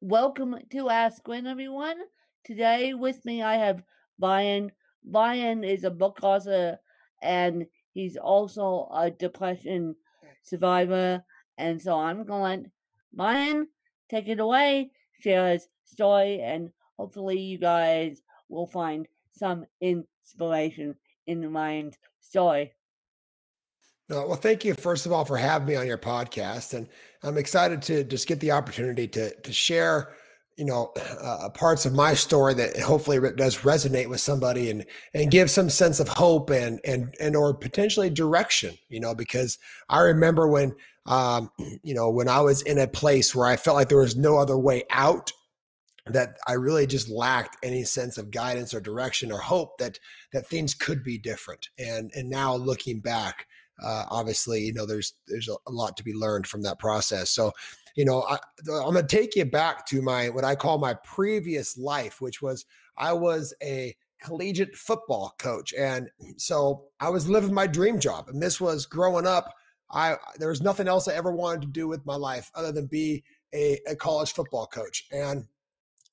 Welcome to Ask Gwen, everyone. Today with me I have Brian. Brian is a book author and he's also a depression survivor. And so I'm going to let Brian take it away, share his story, and hopefully you guys will find some inspiration in Brian's story. Well, thank you, first of all, for having me on your podcast. And I'm excited to just get the opportunity to share, parts of my story that hopefully does resonate with somebody and give some sense of hope and or potentially direction, because I remember when I was in a place where I felt like there was no other way out, that I really just lacked any sense of guidance or direction or hope that things could be different. And now looking back, obviously, there's a lot to be learned from that process. So, I'm going to take you back to what I call my previous life, which was I was a collegiate football coach. And so I was living my dream job. And this was growing up. There was nothing else I ever wanted to do with my life other than be a college football coach. And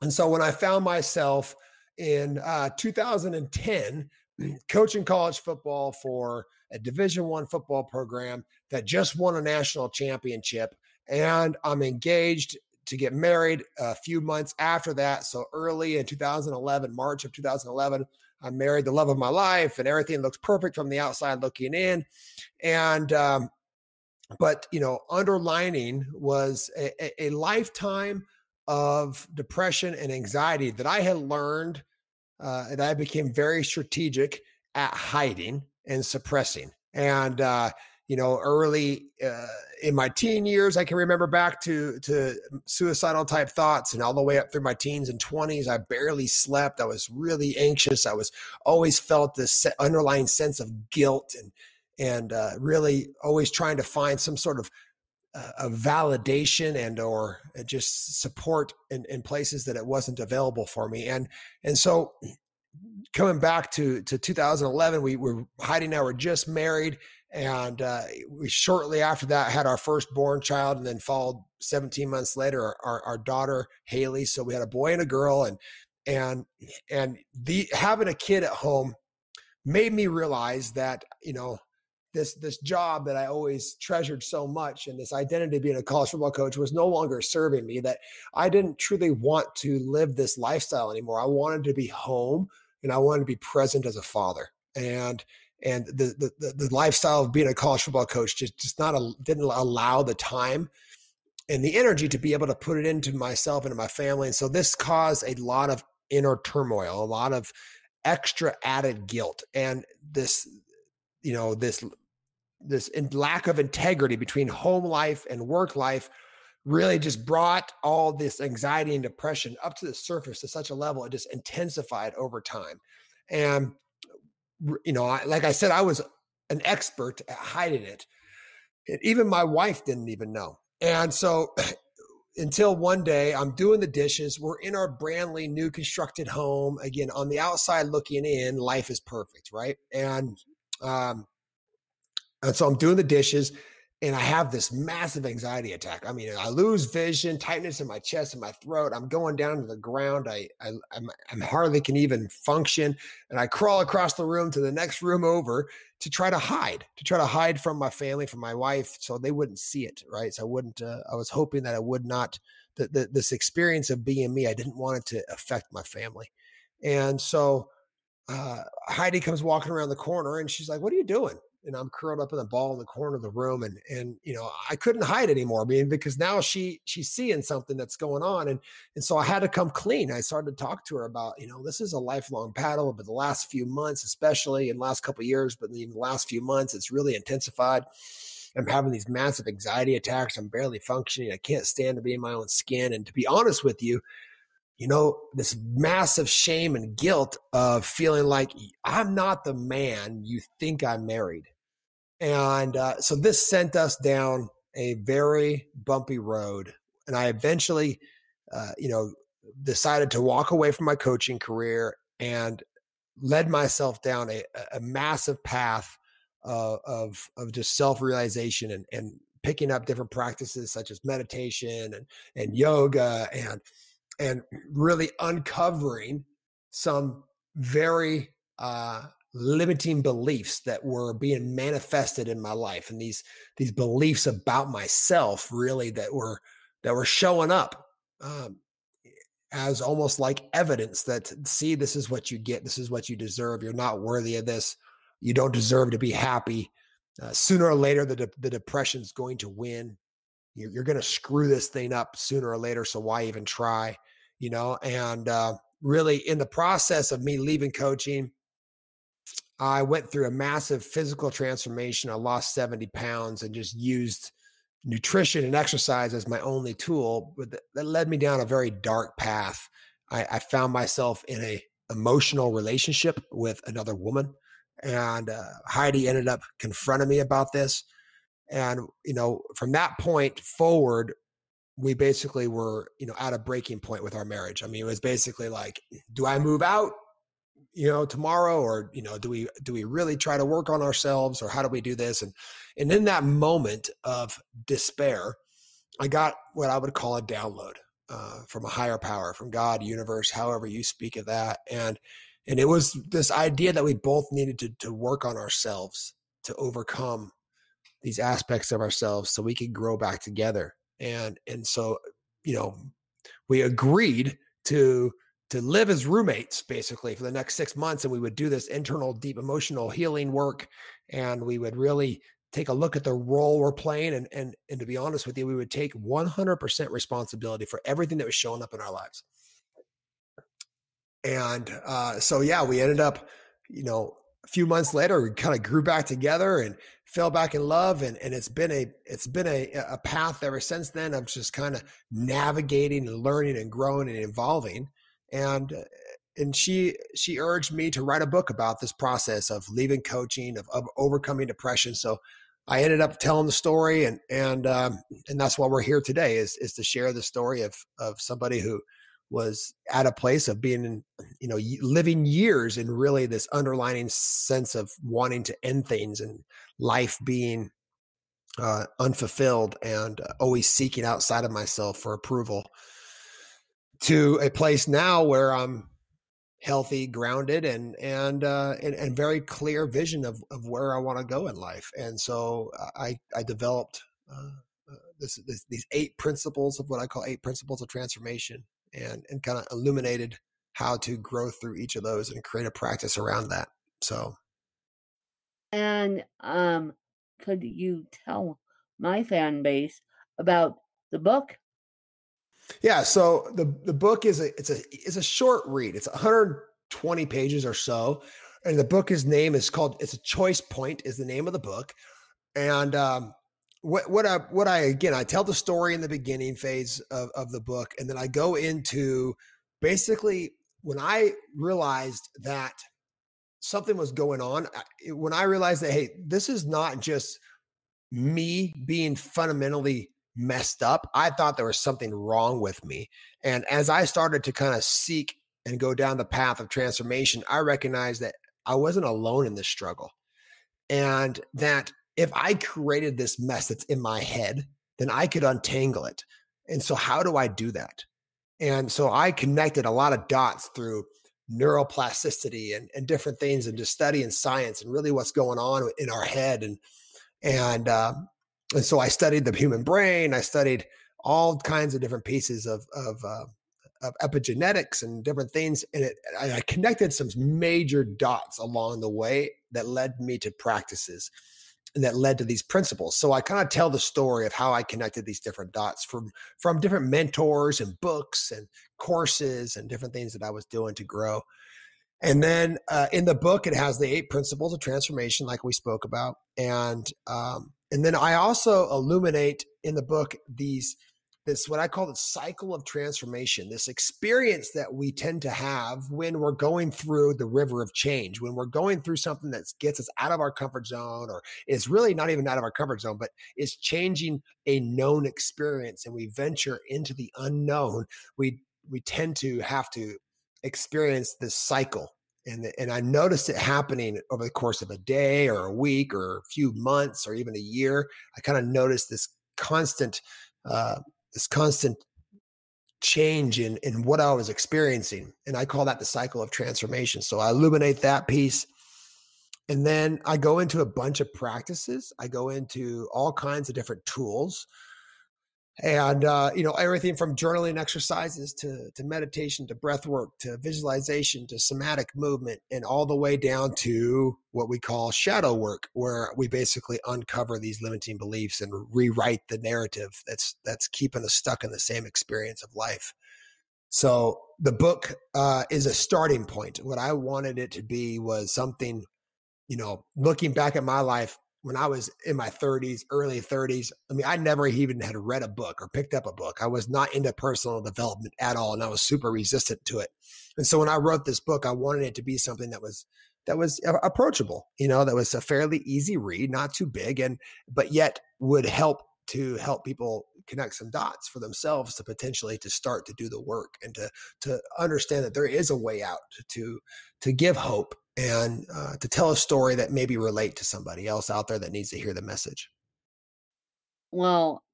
so when I found myself in 2010 coaching college football for a Division I football program that just won a national championship, and I'm engaged to get married a few months after that. So early in 2011, March of 2011, I married the love of my life, and everything looks perfect from the outside looking in. And but underlining was a lifetime of depression and anxiety that I had learned, and I became very strategic at hiding and suppressing. And, early in my teen years, I can remember back to suicidal type thoughts, and all the way up through my teens and 20s, I barely slept. I was really anxious. I was always felt this underlying sense of guilt and really always trying to find some sort of validation and or just support in places that it wasn't available for me. And so coming back to 2011, we were hiding. Now we're just married, and we shortly after that had our firstborn child, and then followed 17 months later our daughter Haley. So we had a boy and a girl, and having a kid at home made me realize that this job that I always treasured so much, and this identity of being a college football coach, was no longer serving me, that I didn't truly want to live this lifestyle anymore. I wanted to be home, and I wanted to be present as a father. And the lifestyle of being a college football coach didn't allow the time and the energy to be able to put it into myself and my family. And so this caused a lot of inner turmoil, a lot of extra added guilt, and this lack of integrity between home life and work life really just brought all this anxiety and depression up to the surface to such a level it just intensified over time. And like I said, I was an expert at hiding it. Even my wife didn't even know. And so until one day I'm doing the dishes, we're in our brand new constructed home. Again, on the outside looking in, life is perfect, right? And so I'm doing the dishes, and I have this massive anxiety attack. I mean, I lose vision, tightness in my chest and my throat. I'm going down to the ground. I'm hardly can even function. And I crawl across the room to the next room over to try to hide from my family, from my wife, so they wouldn't see it, right? So I was hoping that I would not, this experience of being me, I didn't want it to affect my family. And so Heidi comes walking around the corner, and she's like, "What are you doing?" And I'm curled up in a ball in the corner of the room. And I couldn't hide anymore, because now she's seeing something that's going on. And so I had to come clean. I started to talk to her about, this is a lifelong battle, but the last few months, especially in the last couple of years, but in the last few months, it's really intensified. I'm having these massive anxiety attacks. I'm barely functioning. I can't stand to be in my own skin. And to be honest with you, this massive shame and guilt of feeling like I'm not the man you think I married. And so this sent us down a very bumpy road. And I eventually, decided to walk away from my coaching career and led myself down a massive path of just self-realization and picking up different practices such as meditation and yoga and really uncovering some very limiting beliefs that were being manifested in my life, and these beliefs about myself really that were showing up um, as almost like evidence that, see, this is what you get, this is what you deserve, you're not worthy of this, you don't deserve to be happy. Sooner or later the depression's going to win. You're going to screw this thing up sooner or later, so why even try? And really, in the process of me leaving coaching, I went through a massive physical transformation. I lost 70 pounds and just used nutrition and exercise as my only tool. But that led me down a very dark path. I found myself in a emotional relationship with another woman, and Heidi ended up confronting me about this. And from that point forward, we basically were at a breaking point with our marriage. I mean, it was basically like, do I move out tomorrow, or do we really try to work on ourselves, or how do we do this? And in that moment of despair, I got what I would call a download from a higher power, from God, universe, however you speak of that. And it was this idea that we both needed to work on ourselves, to overcome these aspects of ourselves so we could grow back together. And so, we agreed to live as roommates basically for the next 6 months. And we would do this internal, deep emotional healing work. And we would really take a look at the role we're playing. And to be honest with you, we would take 100% responsibility for everything that was showing up in our lives. And so, yeah, we ended up, a few months later, we kind of grew back together and fell back in love. And it's been a path ever since then of just kind of navigating and learning and growing and evolving. And she urged me to write a book about this process of leaving coaching, of overcoming depression. So I ended up telling the story, and that's why we're here today is to share the story of somebody who was at a place of being living years in really this underlining sense of wanting to end things and life being unfulfilled and always seeking outside of myself for approval, to a place now where I'm healthy, grounded, and very clear vision of where I want to go in life. And so I developed these 8 principles of what I call 8 principles of transformation, and kind of illuminated how to grow through each of those and create a practice around that. So, And could you tell my fan base about the book? yeah. So the book is a short read. It's 120 pages or so, and the book it's a choice point is the name of the book. And I tell the story in the beginning phase of the book, and then I go into basically when I realized that something was going on, when I realized that, hey, this is not just me being fundamentally messed up. I thought there was something wrong with me. And as I started to kind of seek and go down the path of transformation, I recognized that I wasn't alone in this struggle. And that if I created this mess that's in my head, then I could untangle it. And so how do I do that? And so I connected a lot of dots through neuroplasticity and different things, and just studying science and really what's going on in our head. And so I studied the human brain. I studied all kinds of different pieces of epigenetics and different things. And I connected some major dots along the way that led me to practices and that led to these principles. So I kind of tell the story of how I connected these different dots from different mentors and books and courses and different things that I was doing to grow. And then in the book, it has the 8 principles of transformation, like we spoke about. And then I also illuminate in the book this what I call the cycle of transformation, this experience that we tend to have when we're going through the river of change, when we're going through something that gets us out of our comfort zone, or is really not even out of our comfort zone, but is changing a known experience, and we venture into the unknown. We tend to have to experience this cycle. And I noticed it happening over the course of a day or a week or a few months or even a year. I kind of noticed this constant, this constant change in what I was experiencing. And I call that the cycle of transformation. So I illuminate that piece. And then I go into a bunch of practices. I go into all kinds of different tools. And, everything from journaling exercises to meditation, to breath work, to visualization, to somatic movement, and all the way down to what we call shadow work, where we basically uncover these limiting beliefs and rewrite the narrative that's keeping us stuck in the same experience of life. So the book is a starting point. What I wanted it to be was something, looking back at my life, when I was in my 30s, early 30s, I never even had read a book or picked up a book. I was not into personal development at all, and I was super resistant to it. And so when I wrote this book, I wanted it to be something that was approachable, that was a fairly easy read, not too big, but yet would help people connect some dots for themselves to potentially to start to do the work and to understand that there is a way out, to give hope and to tell a story that maybe relate to somebody else out there that needs to hear the message. Well,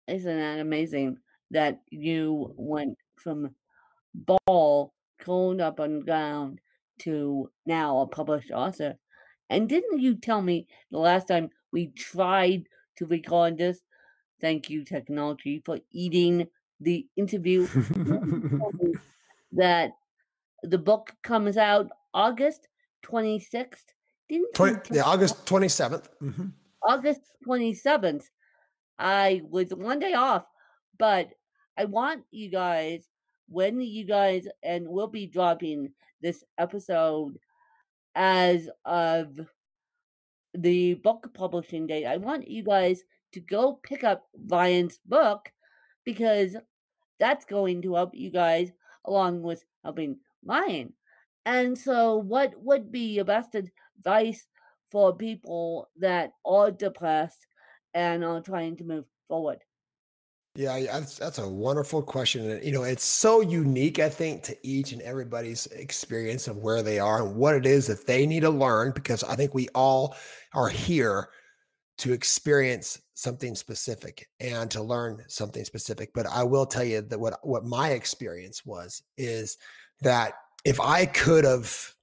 isn't that amazing that you went from ball curled up on the ground to now a published author? And didn't you tell me the last time we tried to record this, thank you technology for eating the interview, that the book comes out August 26th? Didn't you tell August 27th. Mm-hmm. August 27th. I was one day off, but I want you guys, and we'll be dropping this episode as of the book publishing date. I want you guys to go pick up Ryan's book, because that's going to help you guys along with helping Ryan. And so what would be your best advice for people that are depressed and are trying to move forward? Yeah, that's a wonderful question. And, it's so unique, I think, to each and everybody's experience of where they are and what it is that they need to learn, because I think we all are here to experience something specific and to learn something specific. But I will tell you that what my experience is that if I could have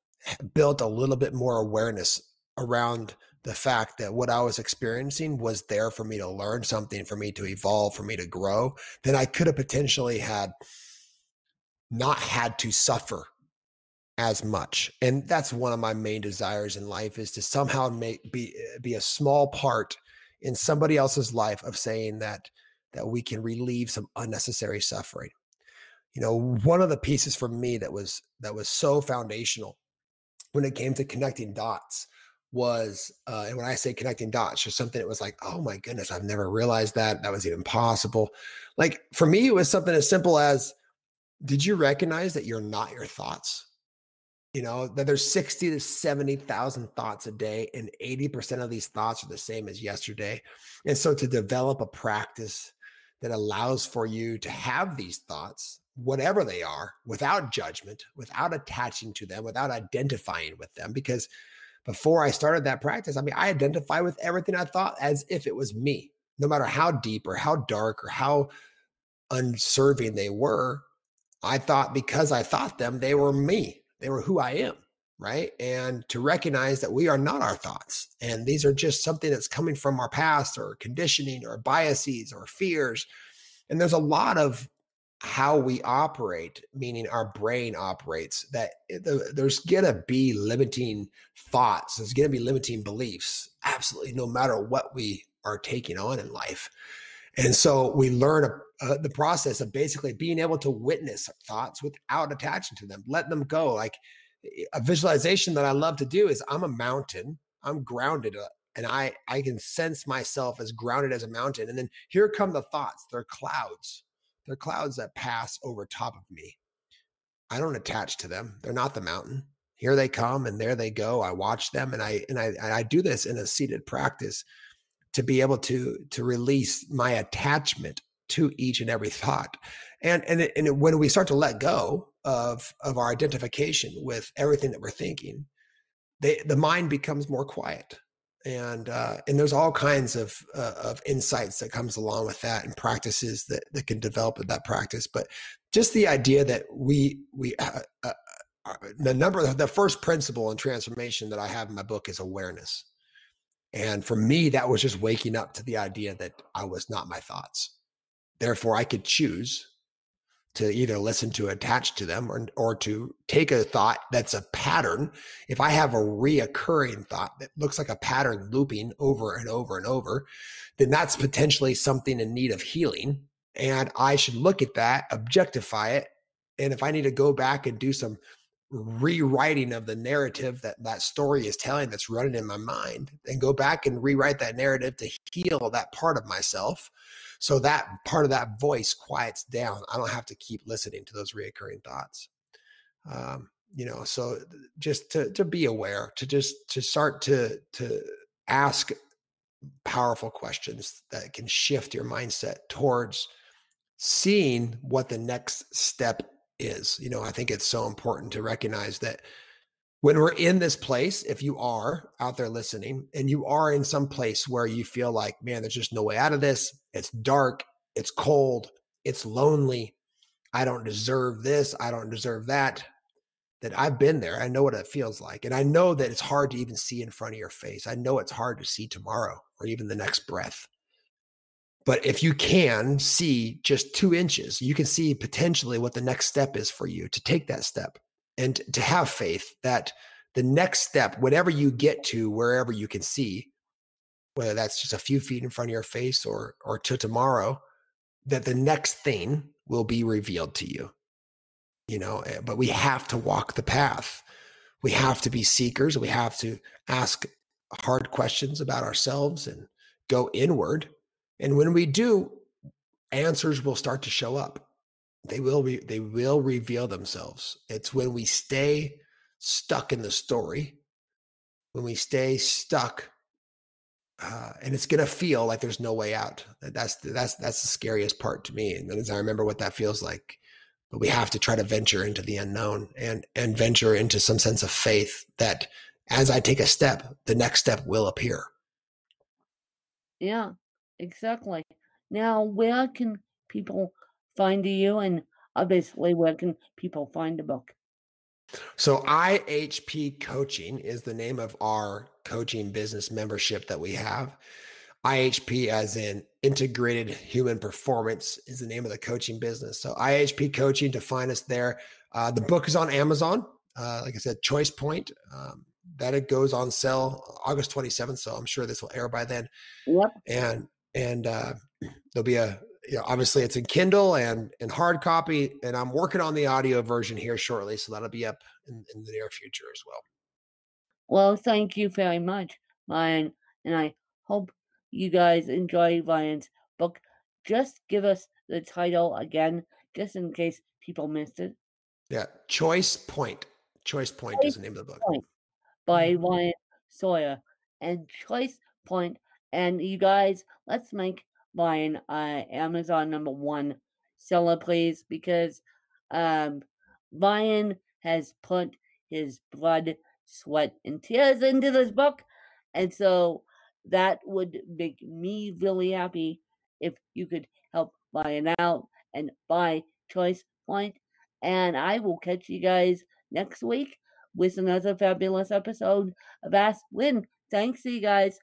built a little bit more awareness around the fact that what I was experiencing was there for me to learn something, for me to evolve, for me to grow, then I could have potentially not had to suffer as much. And that's one of my main desires in life, is to somehow be a small part in somebody else's life of saying that we can relieve some unnecessary suffering. One of the pieces for me that was so foundational when it came to connecting dots was, and when I say connecting dots, just something that was like, oh my goodness, I've never realized that was even possible. Like for me, it was something as simple as, did you recognize that you're not your thoughts? That there's 60 to 70,000 thoughts a day, and 80% of these thoughts are the same as yesterday. And so to develop a practice that allows for you to have these thoughts, whatever they are, without judgment, without attaching to them, without identifying with them. Because before I started that practice, I identify with everything I thought as if it was me, no matter how deep or how dark or how unserving they were. I thought, because I thought them, they were me. They were who I am, right? And to recognize that we are not our thoughts. And these are just something that's coming from our past, or conditioning, or biases, or fears. And there's a lot of how we operate, meaning our brain operates, that there's going to be limiting thoughts. There's going to be limiting beliefs, absolutely, no matter what we are taking on in life. And so we learn the process of basically being able to witness thoughts without attaching to them, let them go. Like a visualization that I love to do is, I'm a mountain, I'm grounded, and I can sense myself as grounded as a mountain. And then here come the thoughts. They're clouds. They're clouds that pass over top of me. I don't attach to them. They're not the mountain. Here they come and there they go. I watch them, and I do this in a seated practice to be able to release my attachment to each and every thought. And when we start to let go of our identification with everything that we're thinking, the mind becomes more quiet. and there's all kinds of insights that comes along with that, and practices that can develop with that practice. But just the idea that the first principle in transformation that I have in my book is awareness. And for me, that was just waking up to the idea that I was not my thoughts. Therefore, I could choose to either listen to, attach to them, or to take a thought that's a pattern. If I have a reoccurring thought that looks like a pattern looping over and over and over, then that's potentially something in need of healing. And I should look at that, objectify it. And if I need to go back and do some rewriting of the narrative that story is telling that's running in my mind, and go back and rewrite that narrative to heal that part of myself, so that part of that voice quiets down. I don't have to keep listening to those reoccurring thoughts. So just to be aware, to start to ask powerful questions that can shift your mindset towards seeing what the next step is. I think it's so important to recognize that when we're in this place, if you are out there listening and you are in some place where you feel like, man, there's just no way out of this. It's dark. It's cold. It's lonely. I don't deserve this. I don't deserve that. That I've been there. I know what it feels like. And I know that it's hard to even see in front of your face. I know it's hard to see tomorrow or even the next breath. But if you can see just 2 inches, you can see potentially what the next step is for you, to take that step and to have faith that the next step, whatever you get to, wherever you can see, whether that's just a few feet in front of your face or to tomorrow, that the next thing will be revealed to you. But we have to walk the path. We have to be seekers. We have to ask hard questions about ourselves and go inward. And when we do, answers will start to show up. They will reveal themselves. It's when we stay stuck in the story, when we stay stuck, and it's going to feel like there's no way out. That's the scariest part to me. And as I remember what that feels like. But we have to try to venture into the unknown and venture into some sense of faith that as I take a step, the next step will appear. Yeah, exactly. Now, where can people find you, and obviously where can people find the book? So IHP Coaching is the name of our coaching business membership that we have. IHP, as in Integrated Human Performance, is the name of the coaching business. So IHP Coaching, to find us there. The book is on Amazon. Like I said, Choice Point. That it goes on sale August 27th. So I'm sure this will air by then. Yep. And there'll be obviously it's in Kindle and hard copy, and I'm working on the audio version here shortly. So that'll be up in the near future as well. Well, thank you very much, Ryan, and I hope you guys enjoy Ryan's book. Just give us the title again, just in case people missed it. Yeah, Choice Point. Choice Point is the name of the book. Point by Ryan Sawyer. And Choice Point. And you guys, let's make Ryan Amazon #1 seller, please, because Ryan has put his blood, sweat, and tears into this book. And so that would make me really happy if you could help Ryan out and buy Choice Point. And I will catch you guys next week with another fabulous episode of Ask Win. Thanks, you guys.